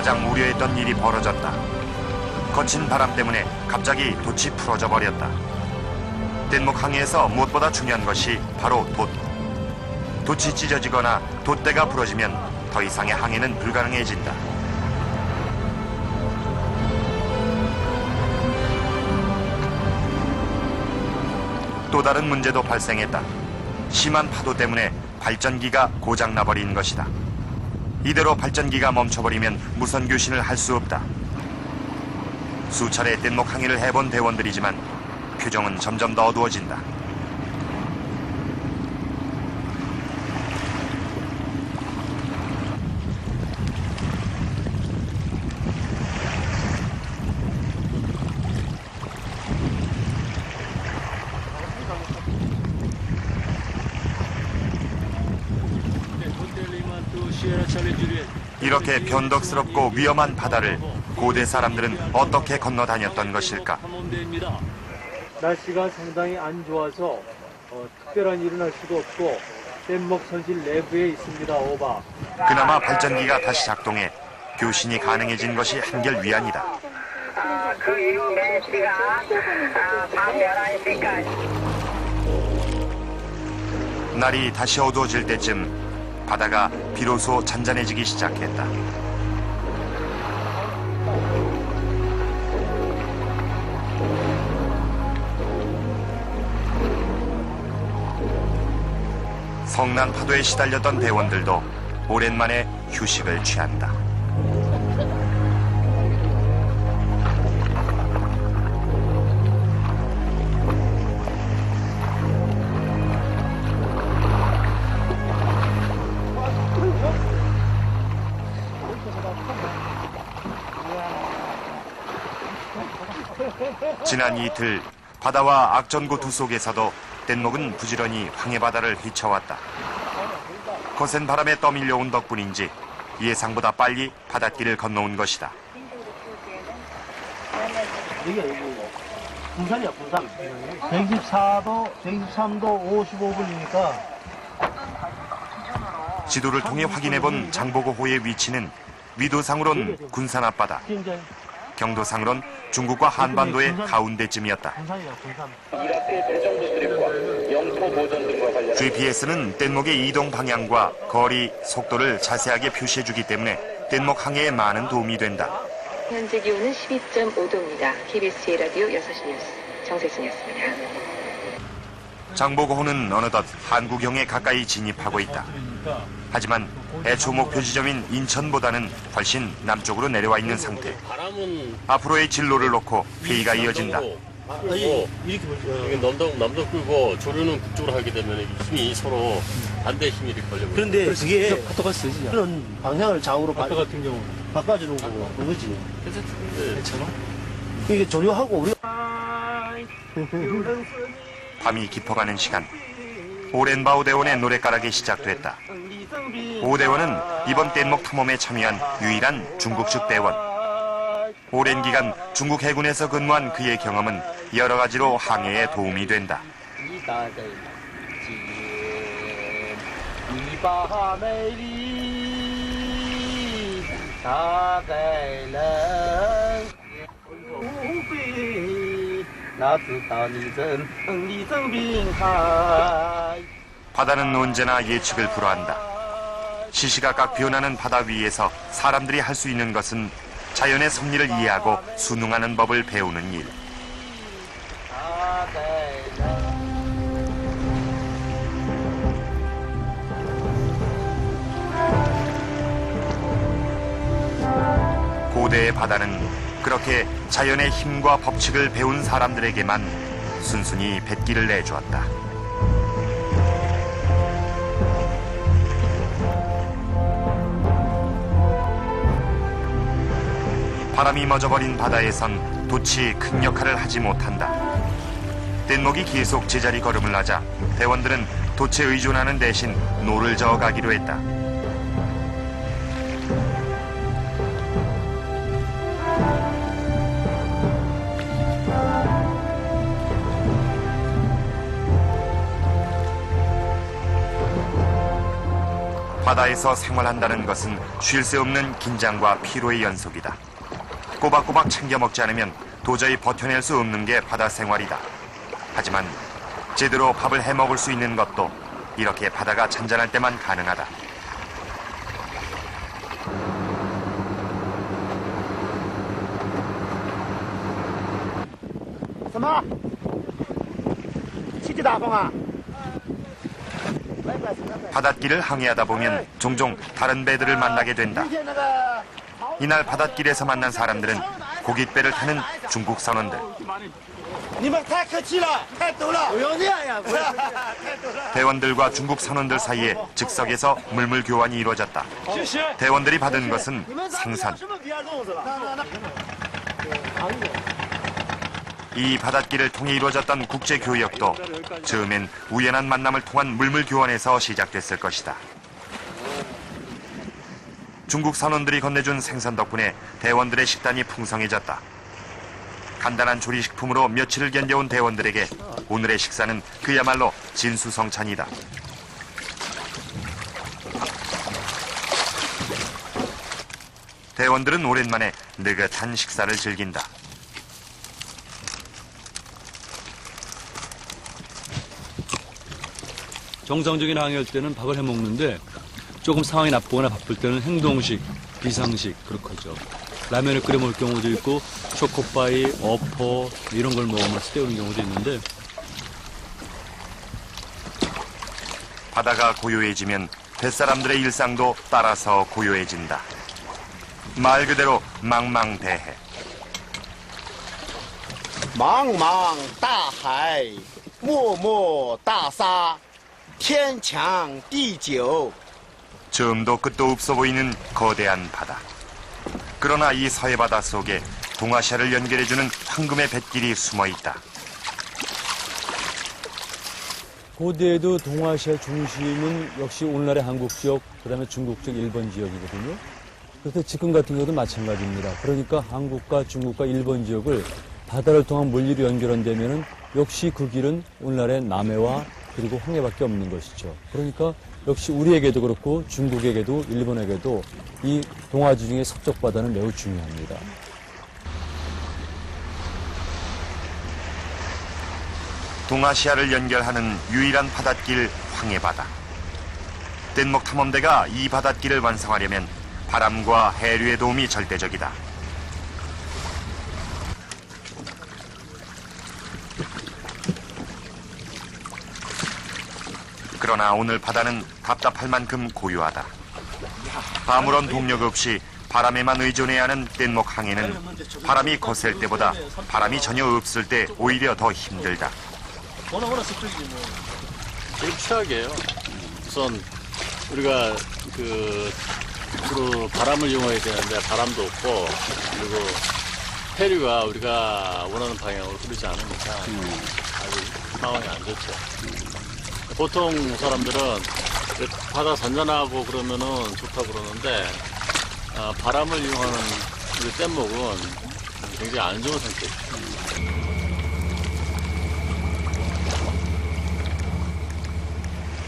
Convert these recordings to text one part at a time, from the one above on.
가장 우려했던 일이 벌어졌다. 거친 바람 때문에 갑자기 돛이 풀어져 버렸다. 뗏목 항해에서 무엇보다 중요한 것이 바로 돛. 돛이 찢어지거나 돛대가 부러지면 더 이상의 항해는 불가능해진다. 또 다른 문제도 발생했다. 심한 파도 때문에 발전기가 고장나버린 것이다. 이대로 발전기가 멈춰버리면 무선 교신을 할 수 없다. 수차례 뗏목 항해를 해본 대원들이지만 표정은 점점 더 어두워진다. 이렇게 변덕스럽고 위험한 바다를 고대 사람들은 어떻게 건너 다녔던 것일까? 날씨가 상당히 안 좋아서 특별한 일은 할 수도 없고 뗏목 선실 내부에 있습니다. 오바. 그나마 발전기가 다시 작동해 교신이 가능해진 것이 한결 위안이다. 그 이후 날씨가 밤 11시까지. 날이 다시 어두워질 때쯤 바다가 비로소 잔잔해지기 시작했다. 성난 파도에 시달렸던 대원들도 오랜만에 휴식을 취한다. 지난 이틀 바다와 악전고투 속에서도 뗏목은 부지런히 황해바다를 헤쳐왔다. 거센 바람에 떠밀려온 덕분인지 예상보다 빨리 바닷길을 건너온 것이다. 이게 군산이야, 군산. 124도, 123도 55분이니까. 지도를 통해 확인해본 장보고호의 위치는 위도상으론 군산 앞바다, 경도상으론 중국과 한반도의 가운데쯤이었다. GPS는 뗏목의 이동 방향과 거리, 속도를 자세하게 표시해주기 때문에 뗏목 항해에 많은 도움이 된다. 현재 기온은 12.5도입니다. KBS 라디오 6시 뉴스 정세진이었습니다. 장보고호는 어느덧 한국형에 가까이 진입하고 있다. 하지만 애초 목표 지점인 인천보다는 훨씬 남쪽으로 내려와 있는 상태. 앞으로의 진로를 놓고 회의가 이어진다. 이게 남도 끌고 조류는 북쪽으로 하게 되면 힘이 서로 반대 힘이 이렇게 걸려. 그런데 그게 파도가 세지. 그런 방향을 좌우로 같은 경우 바꿔주는 거고 그거지. 그래서 이게 조류하고 우리가 밤이 깊어가는 시간, 오랜바 오대원의 노랫가락이 시작됐다. 오대원은 이번 뗏목 탐험에 참여한 유일한 중국 측 대원. 오랜 기간 중국 해군에서 근무한 그의 경험은 여러 가지로 항해에 도움이 된다. 바다는 언제나 예측을 불허한다. 시시각각 변하는 바다 위에서 사람들이 할 수 있는 것은 자연의 섭리를 이해하고 순응하는 법을 배우는 일. 고대의 바다는 그렇게 자연의 힘과 법칙을 배운 사람들에게만 순순히 뱃길을 내주었다. 바람이 멎어버린 바다에선 돛이 큰 역할을 하지 못한다. 뗏목이 계속 제자리 걸음을 하자 대원들은 돛에 의존하는 대신 노를 저어가기로 했다. 바다에서 생활한다는 것은 쉴 새 없는 긴장과 피로의 연속이다. 꼬박꼬박 챙겨 먹지 않으면 도저히 버텨낼 수 없는 게 바다 생활이다. 하지만 제대로 밥을 해 먹을 수 있는 것도 이렇게 바다가 잔잔할 때만 가능하다. 바닷길을 항해하다 보면 종종 다른 배들을 만나게 된다. 이날 바닷길에서 만난 사람들은 고깃배를 타는 중국 선원들. 대원들과 중국 선원들 사이에 즉석에서 물물 교환이 이루어졌다. 대원들이 받은 것은 생선. 이 바닷길을 통해 이루어졌던 국제 교역도 처음엔 우연한 만남을 통한 물물 교환에서 시작됐을 것이다. 중국 선원들이 건네준 생선 덕분에 대원들의 식단이 풍성해졌다. 간단한 조리식품으로 며칠을 견뎌온 대원들에게 오늘의 식사는 그야말로 진수성찬이다. 대원들은 오랜만에 느긋한 식사를 즐긴다. 정상적인 항해할 때는 밥을 해 먹는데 조금 상황이 나쁘거나 바쁠 때는 행동식, 비상식 그렇게 하죠. 라면을 끓여 먹을 경우도 있고 초코파이, 어포 이런 걸 먹으면서 때우는 경우도 있는데 바다가 고요해지면 뱃사람들의 일상도 따라서 고요해진다. 말 그대로 망망대해. 茫茫大海，漠漠大沙，天长地久。 처음도 끝도 없어 보이는 거대한 바다. 그러나 이 서해바다 속에 동아시아를 연결해주는 황금의 뱃길이 숨어 있다. 고대에도 동아시아 중심은 역시 오늘날의 한국 지역, 그다음에 중국 지역, 일본 지역이거든요. 그래서 지금 같은 경우도 마찬가지입니다. 그러니까 한국과 중국과 일본 지역을 바다를 통한 물리로 연결한다면은 역시 그 길은 오늘날의 남해와 그리고 황해밖에 없는 것이죠. 그러니까 역시 우리에게도 그렇고 중국에게도 일본에게도 이 동아지 중의 서쪽 바다는 매우 중요합니다. 동아시아를 연결하는 유일한 바닷길 황해바다. 뗏목 탐험대가 이 바닷길을 완성하려면 바람과 해류의 도움이 절대적이다. 그러나 오늘 바다는 답답할 만큼 고요하다. 아무런 동력 없이 바람에만 의존해야 하는 뗏목 항해는 바람이 거셀 때보다 바람이 전혀 없을 때 오히려 더 힘들다. 제일 최악이에요. 우선 우리가 주로 바람을 이용해야 되는데 바람도 없고 그리고 해류가 우리가 원하는 방향으로 흐르지 않으니까 아주 상황이 안 좋죠. 보통 사람들은 바다 잔잔하고 그러면은 좋다고 그러는데 바람을 이용하는 이 뗏목은 굉장히 안 좋은 상태예요.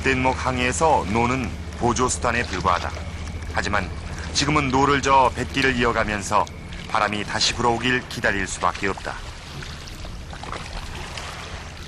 뗏목 항해에서 노는 보조수단에 불과하다. 하지만 지금은 노를 저어 뱃길을 이어가면서 바람이 다시 불어오길 기다릴 수밖에 없다.